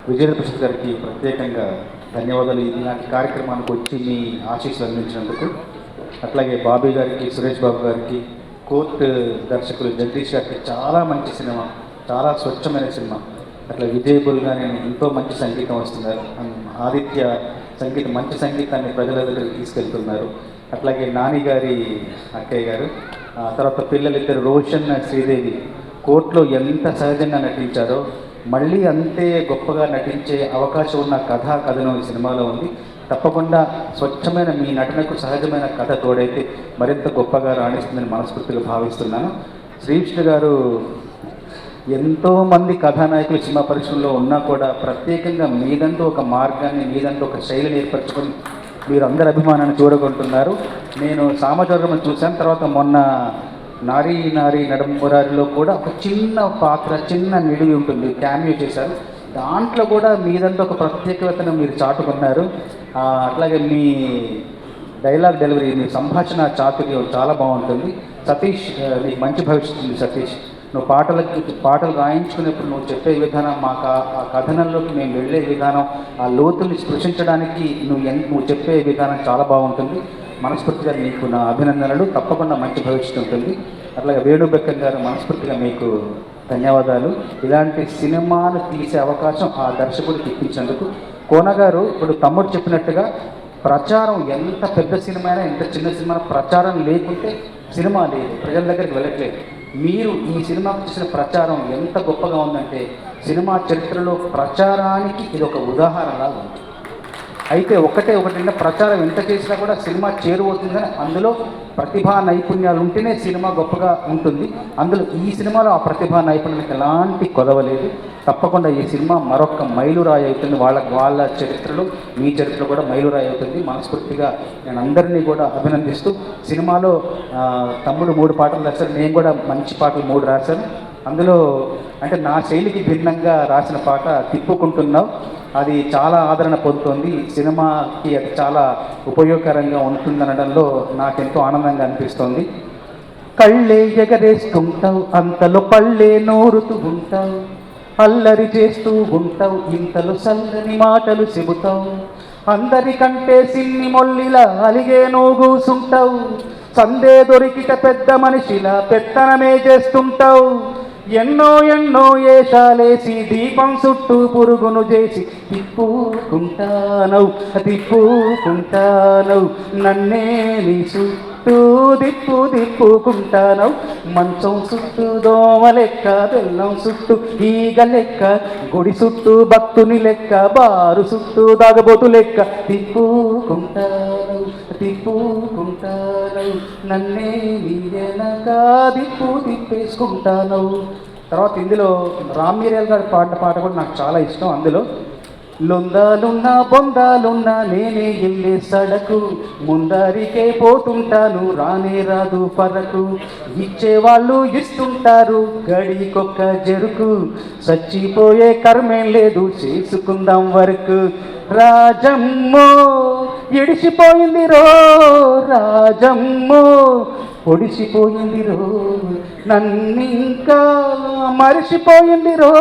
విజయప్రసాద్ గారికి ప్రత్యేకంగా ధన్యవాదాలు. ఇలాంటి కార్యక్రమానికి వచ్చి మీ ఆశీస్సులు అందించినందుకు. అట్లాగే బాబీ గారికి, సురేష్ బాబు గారికి, కోర్టు దర్శకులు జగదీష్ గారికి చాలా మంచి సినిమా, చాలా స్వచ్ఛమైన సినిమా. అట్లా విజయబుల్గా నేను ఎంతో మంచి సంగీతం వస్తున్నారు. ఆదిత్య సంగీతం, మంచి సంగీతాన్ని ప్రజల దగ్గరికి తీసుకెళ్తున్నారు. అట్లాగే నాని గారి అక్కయ్య గారు, తర్వాత పిల్లలిద్దరు రోషన్, శ్రీదేవి కోర్టులో ఎంత సహజంగా నటించారో మళ్ళీ అంతే గొప్పగా నటించే అవకాశం ఉన్న కథనం ఈ సినిమాలో ఉంది. తప్పకుండా స్వచ్ఛమైన మీ నటనకు సహజమైన కథ తోడైతే మరింత గొప్పగా రాణిస్తుందని మనస్ఫూర్తిగా భావిస్తున్నాను. శ్రీకృష్ణ గారు ఎంతోమంది కథానాయకులు సినిమా పరిశ్రమలో ఉన్నా కూడా ప్రత్యేకంగా మీదంటూ ఒక మార్గాన్ని, మీదంటూ ఒక శైలిని ఏర్పరచుకొని మీరు అందరి అభిమానాన్ని చూడగొంటున్నారు. నేను సామజవర్గం చూశాను. తర్వాత మొన్న నారీ నడమురారిలో కూడా ఒక చిన్న పాత్ర, చిన్న నిడివి ఉంటుంది, క్యామియో చేశారు. దాంట్లో కూడా మీదంటూ ఒక ప్రత్యేకతను మీరు చాటుకున్నారు. అట్లాగే మీ డైలాగ్ డెలివరీ, మీ సంభాషణ చాతుర్యం చాలా బాగుంటుంది. సతీష్, నీకు మంచి భవిష్యత్తు ఉంది సతీష్. నువ్వు పాటలు రాయించుకునేప్పుడు నువ్వు చెప్పే విధానం, మాకు ఆ కథనంలోకి మేము వెళ్ళే విధానం, ఆ లోతుల్ని స్పృశించడానికి నువ్వు చెప్పే విధానం చాలా బాగుంటుంది. మనస్ఫూర్తిగా మీకు నా అభినందనలు. తప్పకుండా మంచి భవిష్యత్తు ఉంటుంది. అట్లాగే వేణుబెక్కన్ గారు, మనస్ఫూర్తిగా మీకు ధన్యవాదాలు. ఇలాంటి సినిమాను తీసే అవకాశం ఆ దర్శకుడికి ఇప్పించేందుకు. కోన గారు, ఇప్పుడు తమ్ముడు చెప్పినట్టుగా ప్రచారం, ఎంత పెద్ద సినిమా అయినా, ఎంత చిన్న సినిమా, ప్రచారం లేకుంటే సినిమా లేదు, ప్రజల దగ్గరికి వెళ్ళట్లేదు. మీరు ఈ సినిమాకు చేసిన ప్రచారం ఎంత గొప్పగా ఉందంటే సినిమా చరిత్రలో ప్రచారానికి ఇది ఒక ఉదాహరణలా ఉంది. అయితే ఒకటి ప్రచారం ఎంత చేసినా కూడా సినిమా చేరువవుతుందని, అందులో ప్రతిభా నైపుణ్యాలు ఉంటేనే సినిమా గొప్పగా ఉంటుంది. అందులో ఈ సినిమాలో ఆ ప్రతిభా నైపుణ్యానికి ఎలాంటి కొదవలేదు. తప్పకుండా ఈ సినిమా మరొక మైలురాయి అవుతుంది. వాళ్ళ చరిత్రలో, మీ చరిత్రలో కూడా మైలురాయి అవుతుంది. మనస్ఫూర్తిగా నేను అందరినీ కూడా అభినందిస్తూ, సినిమాలో తమ్ముడు 3 పాటలు రాశారు, నేను కూడా మంచి పాటలు 3 రాశాను. అందులో అంటే నా శైలికి భిన్నంగా రాసిన పాట తిప్పుకుంటున్నావు, అది చాలా ఆదరణ పొందుతోంది. సినిమాకి అది చాలా ఉపయోగకరంగా ఉంటుందనడంలో నాకెంతో ఆనందంగా అనిపిస్తోంది. కళ్ళే ఎగరేస్తుంటావు, అంతలో పళ్ళే నోరుతూ ఉంటావు, అల్లరి చేస్తూ ఉంటావు, ఇంతలో చల్లని మాటలు చెబుతావు, అందరికంటే సిన్ని మొల్లిలా అలిగే నూగూసుంటావు, సందే దొరికిట పెద్ద మనిషిలా పెత్తనమే చేస్తుంటావు, ఎన్నో ఏషాలేసి దీపం చుట్టూ పురుగును చేసి తిప్పుకుంటానవు నన్నే నీ చుట్టూ తిప్పుకుంటానవు, మంచం చుట్టూ దోమ లెక్క, బెల్లం చుట్టూ ఈగ లెక్క, గుడి చుట్టూ భక్తుని లెక్క, బారు చుట్టూ దాగబోతు లెక్క తిప్పుకుంటానవు నన్నే నీయనక తిప్పేసుకుంటానవు. తర్వాత ఇందులో రామ్ మిరియల్ గారు పాడిన పాట కూడా నాకు చాలా ఇష్టం. అందులో లొందాలున్నా బొందాలున్నా నేనే ఇల్లే సడకు, ముందరికే పోతుంటాను రానే రాదు పరకు, ఇచ్చేవాళ్ళు ఇస్తుంటారు గడికొక్క జరుకు, చచ్చిపోయే కర్మేం లేదు చేసుకుందాం వరకు, రాజమ్మో ఎడిసిపోయింది రో రాజమ్మో ఒడిసిపోయింది రో, నన్నింకా మరిసిపోయింది రో,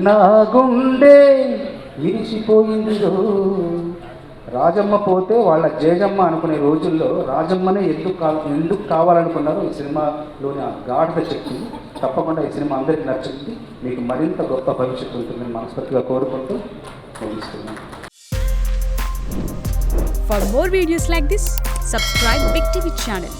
నా గుండె విరిసిపోయింది రో. రాజమ్మ పోతే వాళ్ళ జేజమ్మ అనుకునే రోజుల్లో రాజమ్మనే ఎందుకు కావాలనుకున్నారో ఈ సినిమాలోని ఆ గాఢత చెప్తుంది. తప్పకుండా ఈ సినిమా అందరికీ నచ్చుతుంది, మీకు మరింత గొప్ప భవిష్యత్తు ఉంటుందని మనస్ఫూర్తిగా కోరుకుంటూ ముగిస్తున్నాను. For more videos like this, subscribe Big TV channel.